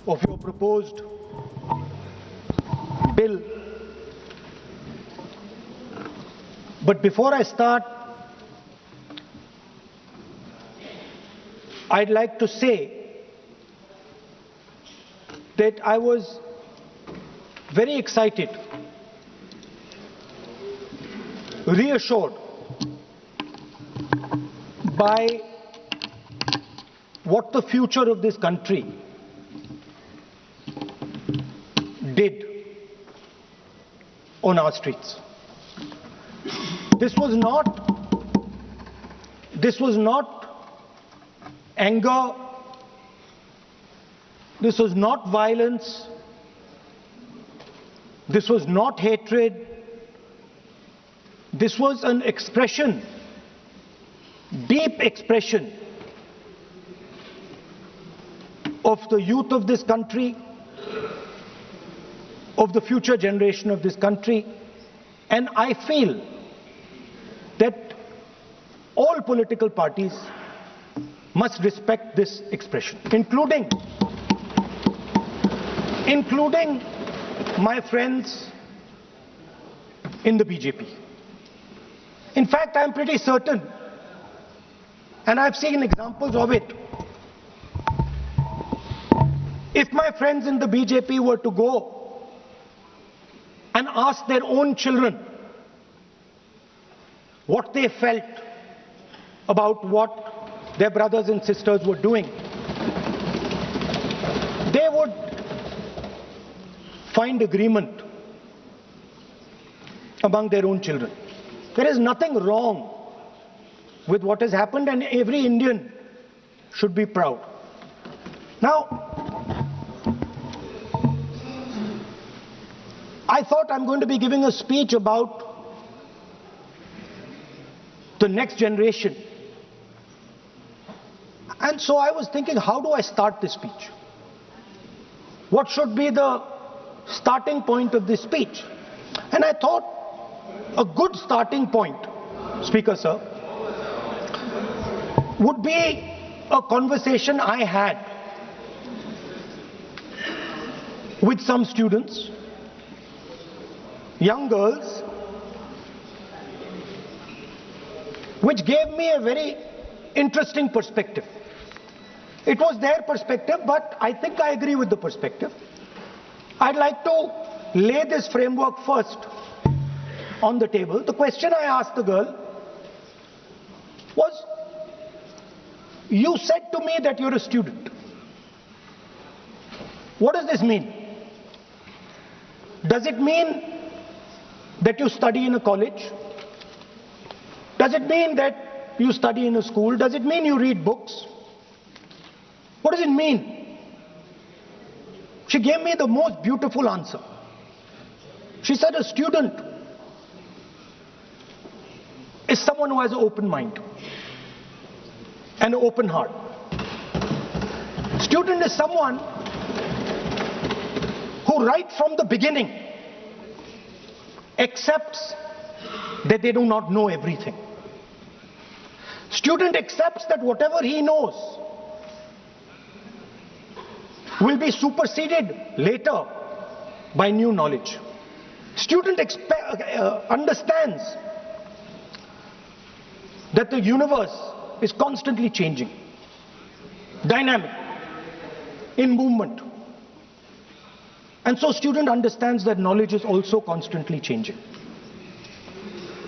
of your proposed bill. But before I start, I'd like to say that I was very excited, reassured by what the future of this country did on our streets. This was not anger, this was not violence, this was not hatred, this was an expression, deep expression of the youth of this country, of the future generation of this country, and I feel that all political parties must respect this expression, including my friends in the BJP. In fact, I am pretty certain, and I've seen examples of it, if my friends in the BJP were to go and ask their own children what they felt about what their brothers and sisters were doing, they would find agreement among their own children. There is nothing wrong with what has happened, and every Indian should be proud. Now, I thought I'm going to be giving a speech about the next generation. And so I was thinking, how do I start this speech? What should be the starting point of this speech? And I thought a good starting point, Speaker Sir, would be a conversation I had with some students, young girls, which gave me a very interesting perspective. It was their perspective, but I think I agree with the perspective. I'd like to lay this framework first on the table. The question I asked the girl was, you said to me that you're a student. What does this mean? Does it mean that you study in a college? Does it mean that you study in a school? Does it mean you read books? What does it mean? She gave me the most beautiful answer. She said a student is someone who has an open mind and an open heart. Student is someone who right from the beginning accepts that they do not know everything. Student accepts that whatever he knows will be superseded later by new knowledge. Student understands that the universe is constantly changing, dynamic, in movement. And so student understands that knowledge is also constantly changing.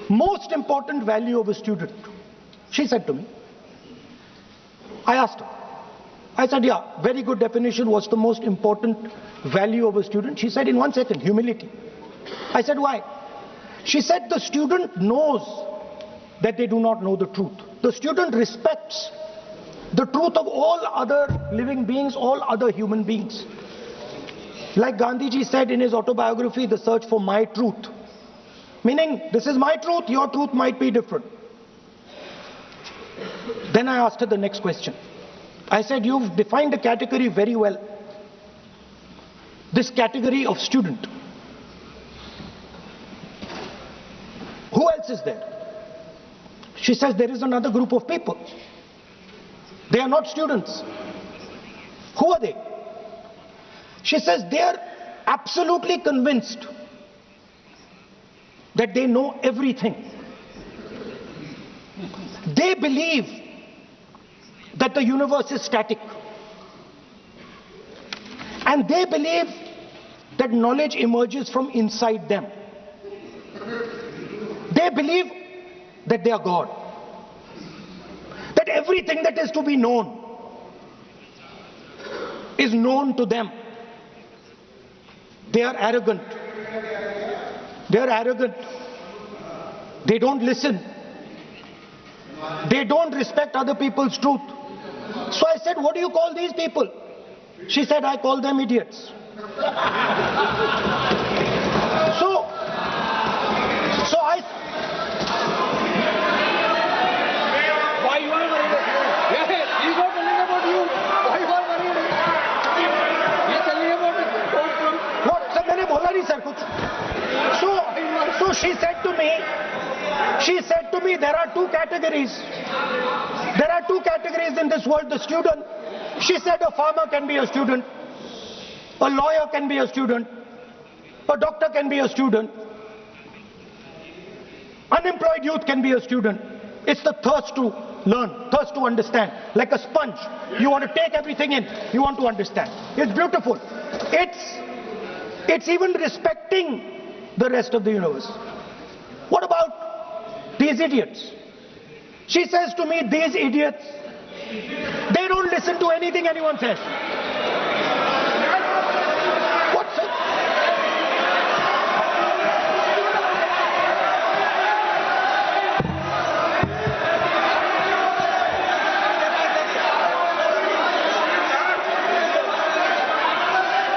Most important value of a student, she said to me. I asked her. I said, yeah, very good definition. What's the most important value of a student? She said in 1 second, humility. I said, why? She said the student knows that they do not know the truth. The student respects the truth of all other living beings, all other human beings. Like Gandhiji said in his autobiography, The Search for My Truth. Meaning, this is my truth, your truth might be different. Then I asked her the next question. I said, you've defined a category very well. This category of student. Who else is there? She says there is another group of people. They are not students. Who are they? She says they are absolutely convinced that they know everything. They believe that the universe is static. And they believe that knowledge emerges from inside them. They believe that they are God. That everything that is to be known is known to them. They are arrogant. They are arrogant. They don't listen. They don't respect other people's truth. So I said, what do you call these people? She said, I call them idiots. So I... Why you are worried? Yeah, he's not telling about you. Why you are worried? He's telling about it. What? Sir, मैंने बोला नहीं sir कुछ. So she said to me, there are two categories. There are two categories in this world. The student. She said a farmer can be a student. A lawyer can be a student. A doctor can be a student. Unemployed youth can be a student. It's the thirst to learn, thirst to understand. Like a sponge. You want to take everything in. You want to understand. It's beautiful. It's even respecting the rest of the universe. What about these idiots? She says to me, these idiots, they don't listen to anything anyone says. What's it?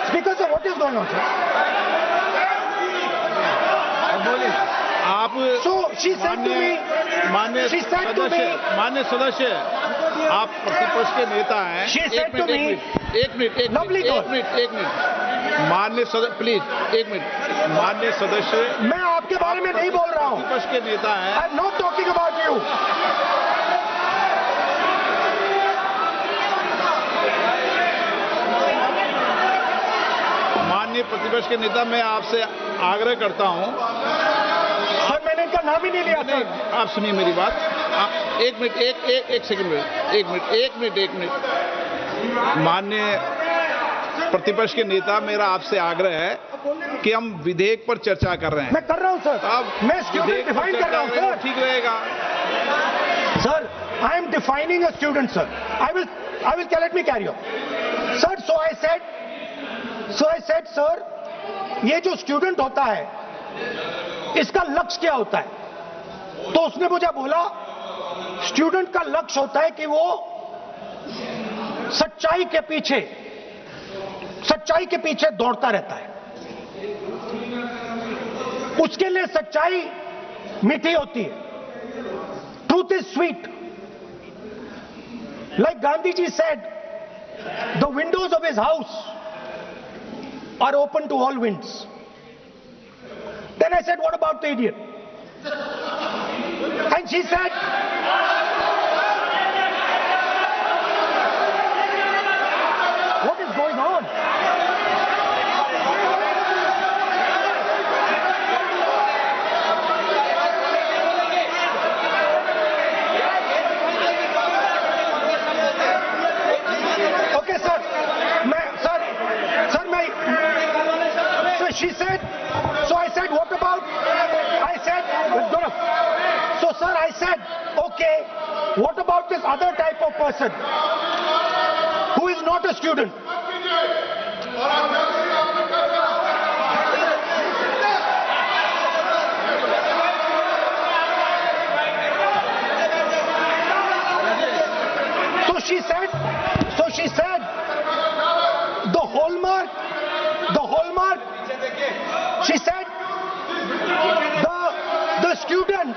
Speaker sir, what is going on, sir? So she said to me, माननीय सदस्य, आप प्रतिपक्ष के नेता हैं. She said to me, एक minute, माननीय सदस्य, प्लीज एक मिनट. माननीय सदस्य, मैं आपके बारे में नहीं बोल रहा हूँ. प्रतिपक्ष के नेता हैं. I'm not talking about you. माननीय प्रतिपक्ष के नेता, मैं आपसे आग्रह करता हूं. सर मैंने इनका नाम ही नहीं लिया सर. आप सुनिए मेरी बात. एक मिनट, एक सेकंड, एक मिनट. माननीय प्रतिपक्ष के नेता, मेरा आपसे आग्रह है कि हम विधेयक पर चर्चा कर रहे हैं. मैं कर रहा हूं सर. अब मैं स्टूडेंट डिफाइन कर रहा हूं सर. ठीक रहेगा sir. I am defining a student sir. I will let me carry on sir. So I said sir, ये जो स्टूडेंट होता है इसका लक्ष्य क्या होता है? तो उसने मुझे बोला, स्टूडेंट का लक्ष्य होता है कि वो सच्चाई के पीछे दौड़ता रहता है. उसके लिए सच्चाई मीठी होती है. Truth is sweet. Like Gandhi ji said, the windows of his house are open to all winds. Then I said, what about the idiot? And she said, what is going on? Okay, sir. So she said, so I said, what about? I said, so sir, I said, okay, what about this other type of person who is not a student? So she said, the hallmark, she said, the student,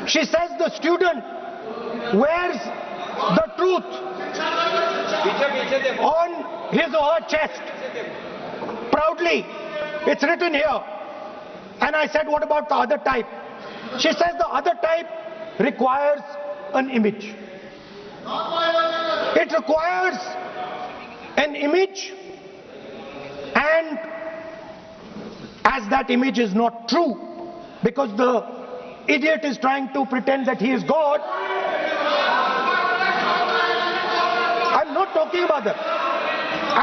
she says the student wears the truth on his or her chest proudly. It's written here. And I said, what about the other type? She says the other type requires an image. It requires an image, and as that image is not true, because the idiot is trying to pretend that he is God. I'm not talking about that.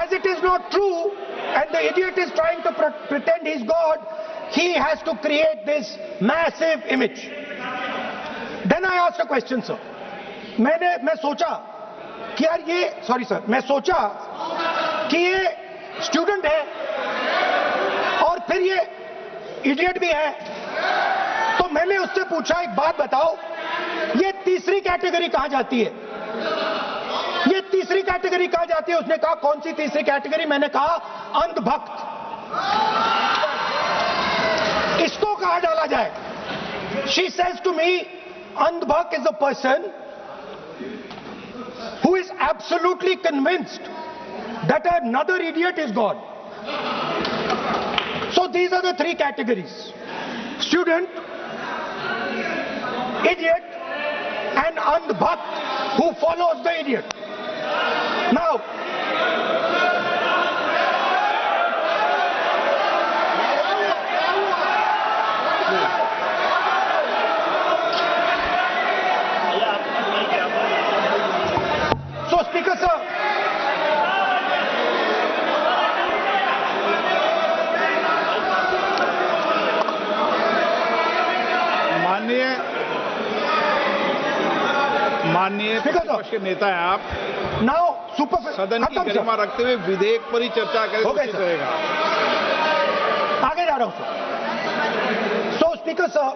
As it is not true, and the idiot is trying to pretend he's God, he has to create this massive image. Then I asked a question, sir. मैं सोचा कि यार ये, sorry sir, मैं सोचा कि ये student है और फिर ये इडियट भी है, तो मैंने उससे पूछा एक बात बताओ, ये तीसरी कैटेगरी कहां जाती है? ये तीसरी कैटेगरी कहां जाती है? उसने कहा कौन सी तीसरी कैटेगरी? मैंने कहा अंधभक्त। इसको कहां डाला जाए? She says to me, अंधभक्त is a person who is absolutely convinced that another idiot is God. So these are the three categories: student, idiot, and andhbhakt who follows the idiot. Now, so Speaker sir, माननीय प्रतिपक्ष के नेता हैं आप। now सदन की गरिमा रखते हुए विधेयक पर ही चर्चा करें तो उचित रहेगा। आगे जा रहा हूं sir. So Speaker sir,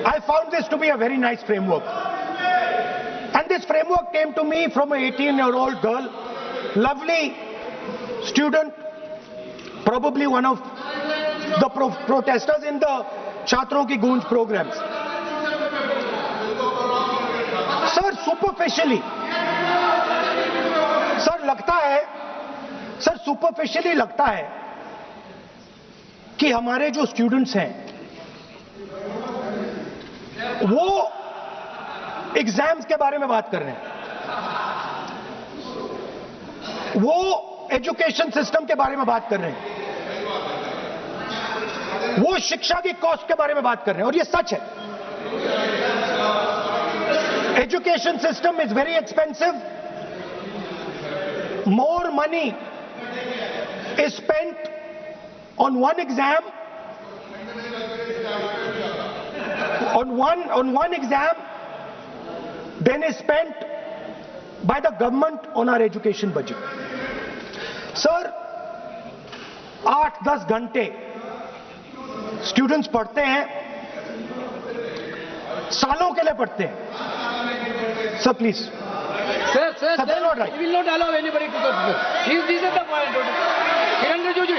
I found this to be a very nice framework, and this framework came to me from an 18-year-old girl, lovely student, probably one of the protesters in the Chhatron Ki Goonj programs. Sir superficially, sir superficially लगता है कि हमारे जो students हैं वो exams के बारे में बात कर रहे हैं, वो एजुकेशन सिस्टम के बारे में बात कर रहे हैं, वो शिक्षा की कॉस्ट के बारे में बात कर रहे हैं, और ये सच है। Education system is very expensive. More money is spent on one exam, on one exam, than is spent by the government on our education budget. Sir, 8-10 घंटे स्टूडेंट्स पढ़ते हैं, सालों के लिए पढ़ते हैं। Sir, please. Sir, Sir, that's not right. We will not allow anybody to go. This is the point. Kiran Rijiju.